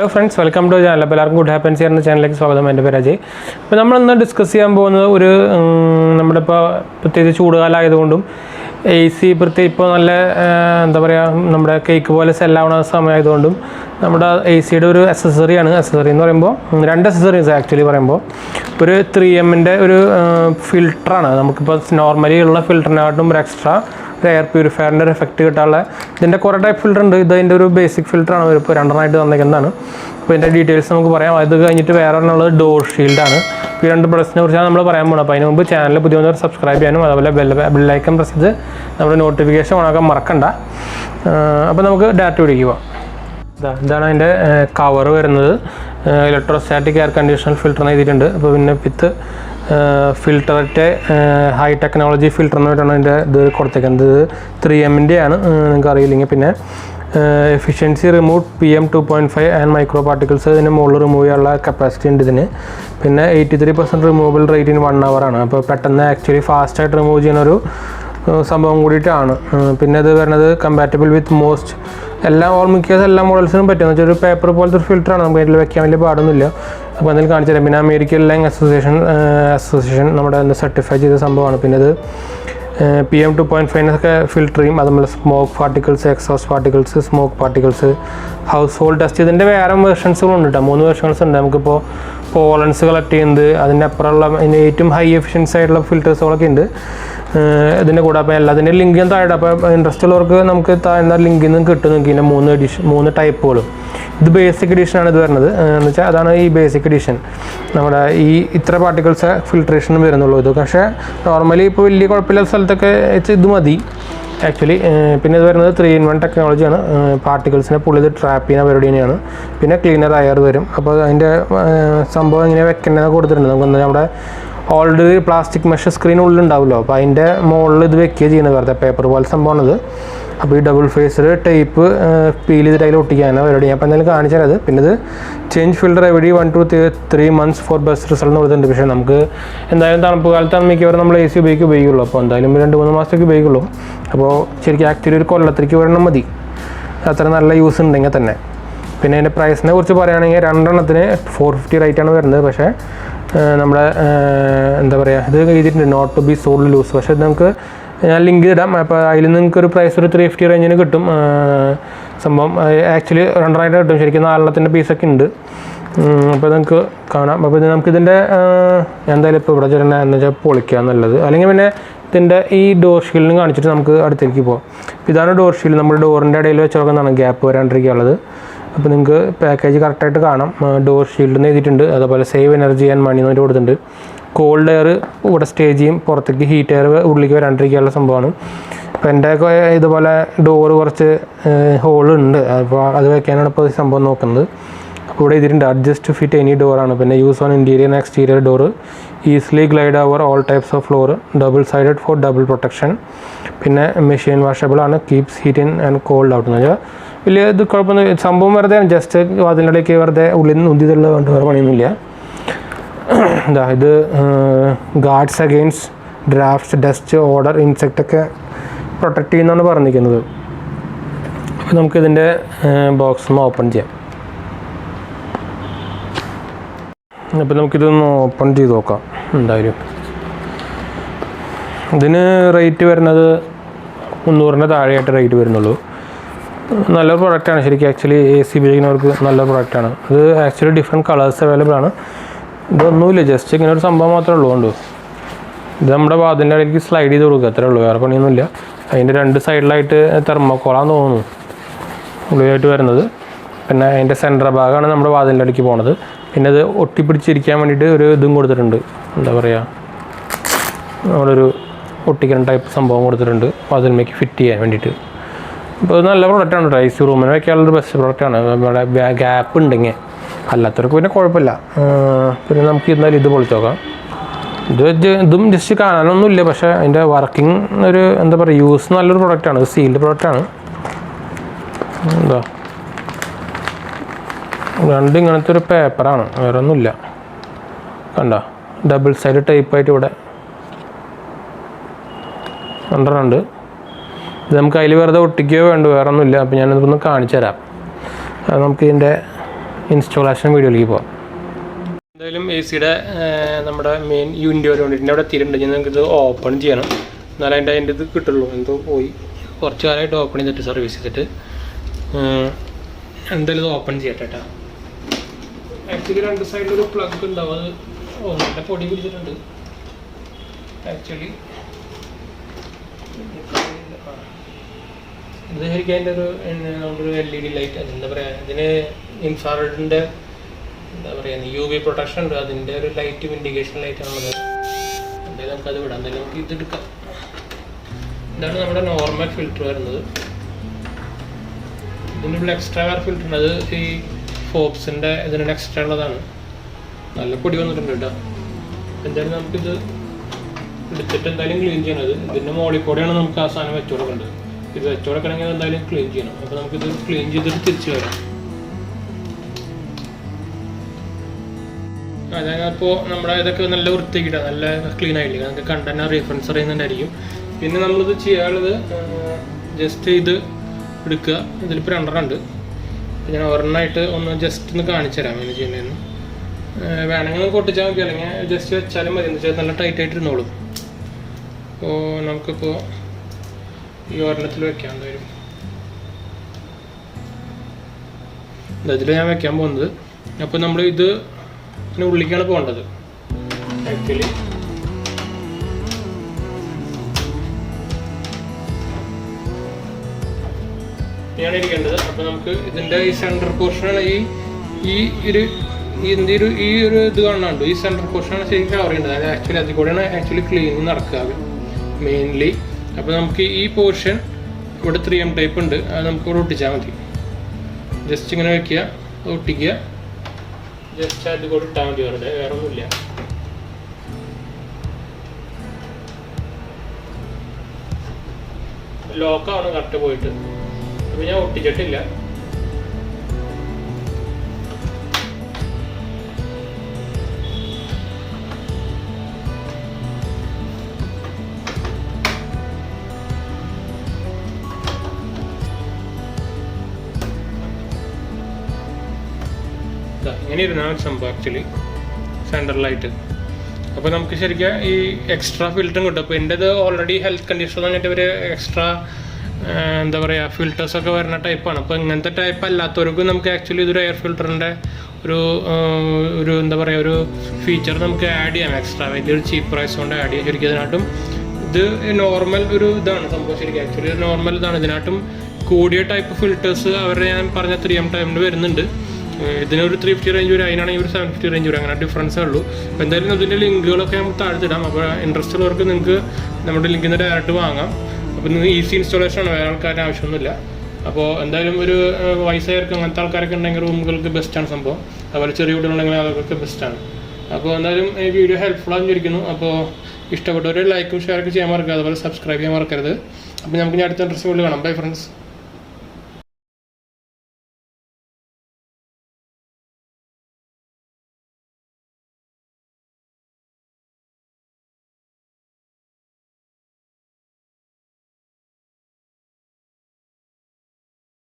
Hello friends, welcome to the channel. എല്ലാവർക്കും good happens share എന്ന ചാനലിലേക്ക് സ്വാഗതം. എൻ്റെ പേര് അജയ്. അപ്പോൾ നമ്മളിന്ന് ഡിസ്കസ് ചെയ്യാൻ പോകുന്നത് നമ്മുടെ ഇപ്പോൾ പ്രത്യേകിച്ച് ചൂടുകാലമായതുകൊണ്ടും AC പ്രത്യേകിച്ച് ഇപ്പോൾ നല്ല എന്താ പറയുക നമ്മുടെ കേക്ക് പോലെ സെല്ലാവണ സമയമായതുകൊണ്ടും നമ്മുടെ AC ഒരു അക്സസറി എന്ന് പറയുമ്പോൾ രണ്ട് അക്സസറീസ് ആക്ച്വലി പറയുമ്പോൾ ഒരു 3M ഒരു ഫിൽറ്ററാണ്. നമുക്കിപ്പോൾ നോർമലി ഉള്ള ഫിൽറ്ററിനായിട്ടും ഒരു എക്സ്ട്രാ ഒരു എയർ പ്യൂരിഫയറിൻ്റെ ഒരു എഫക്റ്റ് കിട്ടാനുള്ള ഇതിൻ്റെ കുറേ ടൈപ്പ് ഫിൽറ്റർ ഉണ്ട്. ഇതിൻ്റെ ഒരു ബേസിക് ഫിൽറ്ററാണ് ഇപ്പോൾ രണ്ടെണ്ണമായിട്ട് തന്നിരിക്കുന്നതാണ്. അപ്പോൾ ഇതിൻ്റെ ഡീറ്റെയിൽസ് നമുക്ക് പറയാം. അത് കഴിഞ്ഞിട്ട് വേറെ ഒരെണ്ണുള്ളത് ഡോർ ഷീൽഡാണ്. ഇപ്പോൾ ഈ രണ്ട് പ്രശ്നത്തിനെ കുറിച്ചാണ് നമ്മൾ പറയാൻ പോകുന്നത്. അപ്പോൾ അതിന് മുമ്പ് ചാനൽ പുതിയവർ സബ്സ്ക്രൈബ് ചെയ്യാനും അതുപോലെ ബെല്ലൈക്കൺ പ്രസ് ചെയ്ത് നമ്മുടെ നോട്ടിഫിക്കേഷൻ ഓണാക്കാൻ മറക്കണ്ട. അപ്പോൾ നമുക്ക് ഡയറക്റ്റ് പിടിക്കുക. ഇതാണ് അതിൻ്റെ കവർ വരുന്നത്. ഇലക്ട്രോസ്റ്റാറ്റിക് എയർ കണ്ടീഷണർ ഫിൽറ്റർ എന്ന് എഴുതിയിട്ടുണ്ട്. അപ്പോൾ പിന്നെ വിത്ത് ഫിൽറ്ററിൻ്റെ ഹൈ ടെക്നോളജി ഫിൽറ്റർ എന്ന് പറഞ്ഞാണ് ഇതിൻ്റെ ഇത് കൊടുത്തേക്കുന്നത്. 3M ആണ്, നിങ്ങൾക്ക് അറിയില്ലെങ്കിൽ. പിന്നെ efficiency remove PM 2.5 and micro particles ഇതിന് മുകളിൽ റിമൂവ് ചെയ്യാനുള്ള കപ്പാസിറ്റി ഉണ്ട് ഇതിന്. പിന്നെ 83% റിമൂവബിൾ റേറ്റ് ഇൻ 1 hour ആണ്. അപ്പോൾ പെട്ടെന്ന് ആക്ച്വലി ഫാസ്റ്റായിട്ട് റിമൂവ് ചെയ്യുന്ന ഒരു സംഭവം കൂടിയിട്ടാണ്. പിന്നെ ഇത് വരുന്നത് കമ്പാറ്റബിൾ വിത്ത് മോസ്റ്റ് എല്ലാ മോഡൽസിനും പറ്റും. വെച്ചാൽ ഒരു പേപ്പർ പോലത്തെ ഒരു ഫിൽറ്ററാണ്. നമുക്ക് അതിൽ വെക്കാൻ വലിയ പാടൊന്നുമില്ല. അപ്പോൾ എന്തെങ്കിലും കാണിച്ചു തരാം. പിന്നെ അമേരിക്കൻ ലൈങ് അസോസിയേഷൻ നമ്മുടെ സർട്ടിഫൈ ചെയ്ത സംഭവമാണ്. പിന്നെ ഇത് PM 2.5 ഫിൽറ്റർ ചെയ്യും. അതുപോലെ smoke particles, exhaust particles, smoke particles, house hold test. ഇതിൻ്റെ വേറെ വേർഷൻസുകളുണ്ട് കേട്ടോ. 3 വേർഷൻസ് ഉണ്ട്. നമുക്കിപ്പോൾ പോളൻസ് കളക്ട് ചെയ്യുന്നത്, അതിൻ്റെ അപ്പുറമുള്ള അതിൻ്റെ ഏറ്റവും ഹൈ എഫിഷ്യൻസി ആയിട്ടുള്ള ഫിൽറ്റേഴ്സുകളൊക്കെ ഉണ്ട് ഇതിൻ്റെ കൂടെ. അപ്പോൾ എല്ലാത്തിൻ്റെ ലിങ്ക് ഞാൻ താഴെ. അപ്പോൾ ഇൻട്രസ്റ്റ് ഉള്ളവർക്ക് നമുക്ക് താഴ്ന്ന ലിങ്കിൽ നിന്ന് കിട്ടും. നിങ്ങൾക്ക് ഇതിൻ്റെ 3 ടൈപ്പുകളും. ഇത് ബേസിക് എഡിഷനാണ് ഇത് വരുന്നത്. എന്ന് വെച്ചാൽ അതാണ് ഈ ബേസിക് എഡിഷൻ. നമ്മുടെ ഈ ഇത്ര പാർട്ടിക്കിൾസ് ഫിൽട്രേഷനും വരുന്നുള്ളൂ ഇത്. പക്ഷേ നോർമലി ഇപ്പോൾ വലിയ കുഴപ്പമില്ലാത്ത സ്ഥലത്തൊക്കെ ഇത് മതി ആക്ച്വലി. പിന്നെ ഇത് വരുന്നത് 3-in-1 ടെക്നോളജിയാണ്. പാർട്ടിക്കിൾസിനെ പുള്ളിത് ട്രാപ്പ് ചെയ്യുന്ന പരിപാടി തന്നെയാണ്. പിന്നെ ക്ലീനർ എയർ വരും. അപ്പോൾ അതിൻ്റെ സംഭവം ഇങ്ങനെ വെക്കേണ്ടതെന്ന് കൊടുത്തിട്ടുണ്ട്. നമുക്ക് നമ്മുടെ ഓൾറെഡി പ്ലാസ്റ്റിക് മെഷ് സ്ക്രീൻ ഉള്ളിലുണ്ടാവുമല്ലോ. അപ്പോൾ അതിൻ്റെ മുകളിൽ ഇത് വെക്കുകയാണ് ചെയ്യുന്നത്. വെറുതെ പേപ്പർ പോലെ സംഭവമാണിത്. അപ്പോൾ ഈ ഡബിൾ ഫേസിൽ ടേപ്പ് പീൽ ചെയ്തിട്ട് അതിൽ ഒട്ടിക്കാനാണ് പരിപാടി. അപ്പോൾ എന്തായാലും കാണിച്ചാൽ അത്. പിന്നെ ഇത് change filter every 1 to 3 months four best result എന്ന് കൊടുത്തിട്ടുണ്ട്. പക്ഷേ നമുക്ക് എന്തായാലും തണുപ്പ് കാലത്താണ് മിക്കവാറും നമ്മൾ AC ഉപയോഗിക്കുള്ളൂ. അപ്പോൾ എന്തായാലും 2-3 മാസത്തേക്ക് ഉപയോഗിക്കുള്ളൂ. അപ്പോൾ ശരിക്കും ആക്ച്വലി ഒരു കൊല്ലത്തേക്ക് ഒരെണ്ണം മതി, അത്ര നല്ല യൂസ് ഉണ്ടെങ്കിൽ തന്നെ. പിന്നെ അതിൻ്റെ പ്രൈസിനെ കുറിച്ച് പറയുകയാണെങ്കിൽ 2 എണ്ണത്തിന് 450 റേറ്റാണ് വരുന്നത്. പക്ഷേ നമ്മുടെ എന്താ പറയുക, ഇത് എഴുതിയിട്ടുണ്ട് not to be sold loose. പക്ഷേ ഇത് നമുക്ക് ഞാൻ ലിങ്ക് ഇടാം. അപ്പോൾ അതിൽ നിങ്ങൾക്കൊരു പ്രൈസ് ഒരു 350 റേഞ്ചിന് കിട്ടും സംഭവം. ആക്ച്വലി 2 കിട്ടും. ശരിക്കും 4 പീസൊക്കെ ഉണ്ട്. അപ്പോൾ നിങ്ങൾക്ക് കാണാം. അപ്പോൾ ഇത് നമുക്കിതിൻ്റെ എന്തായാലും ഇപ്പോൾ ഇവിടെ ചേരുന്ന എന്ന് വെച്ചാൽ പൊളിക്കുക എന്നുള്ളത്. അല്ലെങ്കിൽ പിന്നെ ഇതിൻ്റെ ഈ ഡോർ ഷീൽഡിന് കാണിച്ചിട്ട് നമുക്ക് അടുത്തേക്ക് പോകാം. ഇതാണ് ഡോർ ഷീൽഡ്. നമ്മുടെ ഡോറിൻ്റെ ഇടയിൽ വെച്ച് നോക്കുന്നതാണ് ഗ്യാപ്പ് വരാണ്ടിരിക്കാനുള്ളത്. അപ്പോൾ നിങ്ങൾക്ക് പാക്കേജ് കറക്റ്റായിട്ട് കാണാം. ഡോർ ഷീൽഡ് എന്ന് എഴുതിയിട്ടുണ്ട്. അതുപോലെ സേവ് എനർജി ആൻഡ് മണി എന്ന് കൊടുത്തിട്ടുണ്ട്. കോൾഡ് എയർ ഇവിടെ സ്റ്റേ ചെയ്യും, പുറത്തേക്ക് ഹീറ്റ് എയർ ഉള്ളിലേക്ക് വരാണ്ടിരിക്കാനുള്ള സംഭവമാണ്. അപ്പോൾ എൻ്റെ ഇതുപോലെ ഡോറ് കുറച്ച് ഹോളുണ്ട്. അപ്പോൾ അത് വയ്ക്കാനാണ് ഇപ്പോൾ ഈ സംഭവം നോക്കുന്നത്. അപ്പോൾ ഇവിടെ എഴുതിയിട്ടുണ്ട് അഡ്ജസ്റ്റ് ഫിറ്റ് എനി ഡോറാണ്. പിന്നെ use on interior and exterior door, easily glide over all types of floor, double sided for double protection. പിന്നെ മെഷീൻ വാഷബിൾ ആണ്, keeps heat in and cold out. എന്ന് വെച്ചാൽ വലിയ ഇത് കുഴപ്പമൊന്നും സംഭവം വെറുതെ ജസ്റ്റ് അതിനിടയ്ക്ക് വെറുതെ ഉള്ളിൽ നിന്ന് ഉന്തിയതുള്ള കൊണ്ട് വേറെ പണിയൊന്നുമില്ല. ഇതാ ഇത് guards against draughts, dust, odour, ഇൻസെക്റ്റൊക്കെ പ്രൊട്ടക്റ്റ് ചെയ്യുന്നതാണ് പറഞ്ഞിരിക്കുന്നത്. അപ്പോൾ നമുക്കിതിൻ്റെ ബോക്സ് ഒന്ന് ഓപ്പൺ ചെയ്യാം. അപ്പോൾ നമുക്കിതൊന്ന് ഓപ്പൺ ചെയ്ത് നോക്കാം. എന്തായാലും ഇതിന് റേറ്റ് വരുന്നത് 300 താഴെയായിട്ട് റേറ്റ് വരുന്നുള്ളൂ. നല്ലൊരു പ്രൊഡക്റ്റാണ് ശരിക്കും. ആക്ച്വലി AC ഉപയോഗിക്കുന്നവർക്ക് നല്ല പ്രൊഡക്റ്റാണ്. ഇത് ആക്ച്വലി ഡിഫറെൻറ്റ് കളേഴ്സ് അവൈലബിൾ ആണ്. ഇതൊന്നുമില്ല, ജസ്റ്റ് ഇങ്ങനെ ഒരു സംഭവം മാത്രമേ ഉള്ളൂ. കൊണ്ട് ഇത് നമ്മുടെ വാതിലിൻ്റെ ഇടയ്ക്ക് സ്ലൈഡ് ചെയ്ത് കൊടുക്കുക, അത്രേ ഉള്ളൂ, വേറെ പണിയൊന്നുമില്ല. അതിൻ്റെ 2 സൈഡിലായിട്ട് തെർമോക്കോളാന്ന് തോന്നുന്നു ഉള്ളിലായിട്ട് വരുന്നത്. പിന്നെ അതിൻ്റെ സെൻറ്റർ ഭാഗമാണ് നമ്മുടെ വാതിലിൻ്റെ ഇടയ്ക്ക് പോണത്. പിന്നെ ഇത് ഒട്ടിപ്പിടിച്ചിരിക്കാൻ വേണ്ടിയിട്ട് ഒരു ഇതും കൊടുത്തിട്ടുണ്ട്. എന്താ പറയുക, നമ്മളൊരു ഒട്ടിക്കുന്ന ടൈപ്പ് സംഭവം കൊടുത്തിട്ടുണ്ട് വാതിലിലേക്ക് ഫിറ്റ് ചെയ്യാൻ വേണ്ടിയിട്ട്. അപ്പോൾ ഇത് നല്ല പ്രൊഡക്റ്റാണ് കേട്ടോ. AC റൂമിന് വയ്ക്കാനുള്ളൊരു ബെസ്റ്റ് പ്രൊഡക്റ്റാണ്. നമ്മുടെ ഗ്യാപ്പ് ഉണ്ടെങ്കിൽ, അല്ലാത്തവർക്ക് പിന്നെ കുഴപ്പമില്ല. പിന്നെ നമുക്ക് എന്തായാലും ഇത് പൊളിച്ച് നോക്കാം. ഇതും ജസ്റ്റ് കാണാനൊന്നുമില്ല, പക്ഷേ അതിൻ്റെ വർക്കിംഗ് ഒരു എന്താ പറയുക യൂസ് നല്ലൊരു പ്രൊഡക്റ്റാണ്. ഇത് സീൽഡ് പ്രൊഡക്റ്റാണ്. എന്താ ഇങ്ങനത്തെ ഒരു പേപ്പറാണ്, വേറെ ഒന്നുമില്ല. കണ്ട ഡബിൾ സൈഡ് ടൈപ്പായിട്ട് ഇവിടെ രണ്ടെണ്ണമുണ്ട്. ഇത് നമുക്ക് അതിൽ വെറുതെ ഒട്ടിക്കുകയോ വേണ്ട, വേറെ ഒന്നുമില്ല. അപ്പോൾ ഞാനിതൊന്ന് കാണിച്ചു തരാം. അത് നമുക്ക് ഇതിൻ്റെ ഇൻസ്റ്റാളേഷൻ വീഡിയോയിലേക്ക് പോകാം. എന്തായാലും എ സിയുടെ നമ്മുടെ മെയിൻ യൂണിറ്റ് വേണ്ടിയിട്ട് അവിടെ എത്തിയിട്ടുണ്ട്. ഞാൻ നമുക്കിത് ഓപ്പൺ ചെയ്യണം, എന്നാലും അതിൻ്റെ ഇത് കിട്ടുള്ളൂ. എന്തോ പോയി കുറച്ച് കാലമായിട്ട് ഓപ്പൺ ചെയ്തിട്ട് സർവീസ് ചെയ്തിട്ട് എന്തായാലും ഇത് ഓപ്പൺ ചെയ്യട്ടെ കേട്ടോ. ആക്ച്വലി രണ്ട് സൈഡിലൊരു പ്ലഗ് ഉണ്ടാവും, അത് നല്ല പൊടി പിടിച്ചിട്ടുണ്ട് ആക്ച്വലി. ഇത് ശരിക്കും അതിൻ്റെ ഒരു LED ലൈറ്റ്, എന്താ പറയുക, ഇതിന് ഇൻഫ്രാറെഡിൻ്റെ എന്താ പറയുക UV പ്രൊട്ടക്ഷൻ ഉണ്ട്. അതിൻ്റെ ഒരു ലൈറ്റ് ഇൻഡിക്കേഷൻ ലൈറ്റാണുള്ളത്. എന്തായാലും നമുക്കത് വിടാം. എന്തായാലും നമുക്ക് ഇതെടുക്കാം. ഇതാണ് നമ്മുടെ നോർമൽ ഫിൽറ്റർ വരുന്നത്. ഇതിൻ്റെ ഉള്ള എക്സ്ട്രാ വേറെ ഫിൽറ്റർ ഉണ്ട്, അത് ഈ ഫോപ്സിൻ്റെ ഇതിനുള്ള എക്സ്ട്രാ ഉള്ളതാണ്. നല്ല പൊടി വന്നിട്ടുണ്ട് കേട്ടോ. എന്തായാലും നമുക്കിത് എടുത്തിട്ട് എന്തായാലും ക്ലീൻ ചെയ്യണത്. ഇതിൻ്റെ മോളിൽ കൂടെയാണ് നമുക്ക് ആ സാധനം വെച്ചു കൊടുക്കേണ്ടത്. ഇത് വെച്ചു കൊടുക്കണമെങ്കിൽ എന്തായാലും ക്ലീൻ ചെയ്യണം. അപ്പോൾ നമുക്കിത് ക്ലീൻ ചെയ്തിട്ട് തിരിച്ച് വരാം. അതായത് അപ്പോൾ നമ്മുടെ ഇതൊക്കെ നല്ല വൃത്തിക്കിട്ടാണ്, നല്ല ക്ലീൻ ആയില്ലേ, നമുക്ക് കണ്ടന്റ് റീഫറൻസ് അറിയുന്നുണ്ടായിരിക്കും. പിന്നെ നമ്മളിത് ചെയ്യാനുള്ളത് ജസ്റ്റ് ഇത് എടുക്കുക. ഇതിലിപ്പോൾ രണ്ടെണ്ണം ഉണ്ട്. ഞാൻ ഒരെണ്ണമായിട്ട് ഒന്ന് ജസ്റ്റ് ഒന്ന് കാണിച്ചു തരാം എങ്ങനെ ചെയ്യുന്നതെന്ന്. വേണമെങ്കിൽ നമുക്ക് ഒട്ടിച്ചാൽ മതി, അല്ലെങ്കിൽ ജസ്റ്റ് വെച്ചാലും മതി. എന്ന് വെച്ചാൽ നല്ല ടൈറ്റായിട്ട് ഇരുന്നോളും. അപ്പോൾ നമുക്കിപ്പോൾ ഈ ഒരെണ്ണത്തിൽ വെക്കാം. എന്തായാലും ഇതിൽ ഞാൻ വെക്കാൻ പോകുന്നത്. അപ്പോൾ നമ്മൾ ഇത് ഉള്ളിലേക്കാണ് പോകേണ്ടത് ആക്ച്വലി. ാണ് ഇരിക്കേണ്ടത്. അപ്പോൾ നമുക്ക് ഇതിൻ്റെ ഈ സെൻറ്റർ പോർഷനാണ് ഈ ഒരു ഇത് കാണാണ്ട് ഈ സെൻറ്റർ പോർഷനാണ് ശരിക്കും കവർ ചെയ്യേണ്ടത്. അത് ആക്ച്വലി അതിൽ കൂടെയാണ് ആക്ച്വലി ക്ലീനിങ് നടക്കുക മെയിൻലി. അപ്പോൾ നമുക്ക് ഈ പോർഷൻ ഇവിടെ 3M ടൈപ്പ് ഉണ്ട്, അത് നമുക്ക് ഇവിടെ ഒട്ടിച്ചാൽ മതി. ജസ്റ്റ് ഇങ്ങനെ വയ്ക്കുക, ഒട്ടിക്കുക, ജസ്റ്റ് അത് കൂടെ ഇട്ടാൽ മതി. വെറുതെ വേറെ ഒന്നുമില്ല. ലോക്കാണ് കറക്റ്റ് പോയിട്ട്. അപ്പോൾ ഞാൻ ഒട്ടിച്ചിട്ടില്ല. ഇങ്ങനെ ഇരുന്നാൽ സംഭവം ആക്ച്വലി സെൻറ്ററിലായിട്ട്. അപ്പോൾ നമുക്ക് ശരിക്കും ഈ എക്സ്ട്രാ ഫിൽറ്ററും കിട്ടും. അപ്പോൾ എൻ്റെ ഇത് ഓൾറെഡി ഹെൽത്ത് കണ്ടീഷൻ പറഞ്ഞിട്ട് ഒരു എക്സ്ട്രാ എന്താ പറയുക ഫിൽറ്റേഴ്സൊക്കെ വരുന്ന ടൈപ്പാണ്. അപ്പോൾ ഇങ്ങനത്തെ ടൈപ്പ് അല്ലാത്തവർക്കും നമുക്ക് ആക്ച്വലി ഇതൊരു എയർ ഫിൽറ്ററിൻ്റെ ഒരു എന്താ പറയുക ഒരു ഫീച്ചർ നമുക്ക് ആഡ് ചെയ്യാം. എക്സ്ട്രാ വലിയൊരു ചീപ്പ് പ്രൈസ് കൊണ്ട് ആഡ് ചെയ്യാം. ശരിക്കും ഇതിനായിട്ടും ഇത് നോർമൽ ഒരു ഇതാണ് സംഭവം. ശരിക്കും ആക്ച്വലി നോർമൽ ഇതാണ്. ഇതിനായിട്ടും കൂടിയ ടൈപ്പ് ഫിൽറ്റേഴ്സ് അവരുടെ ഞാൻ പറഞ്ഞ 3M ടൈമിൽ വരുന്നുണ്ട്. ഇതിനൊരു 350 റേഞ്ച് വരും, അതിനാണെങ്കിൽ ഒരു 750 റേഞ്ച് വരും. അങ്ങനെ ഡിഫറൻസേ ഉള്ളൂ. അപ്പോൾ എന്തായാലും ഇതിൻ്റെ ലിങ്കുകളൊക്കെ നമുക്ക് താഴ്ത്തിടാം. അപ്പോൾ ഇൻട്രസ്റ്റ് ഉള്ളവർക്ക് നിങ്ങൾക്ക് നമ്മുടെ ലിങ്കിൽ നിന്ന് ഡയറക്റ്റ് വാങ്ങാം. അപ്പോൾ നിങ്ങൾ ഈസി ഇൻസ്റ്റാളേഷനാണ്, വേറെ ആൾക്കാരുടെ ആവശ്യമൊന്നുമില്ല. അപ്പോൾ എന്തായാലും ഒരു വയസ്സായവർക്ക് അങ്ങനത്തെ ആൾക്കാരൊക്കെ ഉണ്ടെങ്കിൽ റൂമുകൾക്ക് ബെസ്റ്റാണ് സംഭവം. അതുപോലെ ചെറിയ കുട്ടികളുണ്ടെങ്കിൽ അവർക്കൊക്കെ ബെസ്റ്റാണ്. അപ്പോൾ എന്തായാലും ഈ വീഡിയോ ഹെൽപ്ഫുൾ ആയിരിക്കുന്നു. അപ്പോൾ ഇഷ്ടപ്പെട്ടവർ ലൈക്കും ഷെയറൊക്കെ ചെയ്യാൻ മറക്കുക, അതുപോലെ സബ്സ്ക്രൈബ് ചെയ്യാൻ മറക്കരുത്. അപ്പോൾ നമുക്ക് അടുത്ത ഇൻട്രസ്റ്റ് വീഡിയോ കാണാം. Bye friends.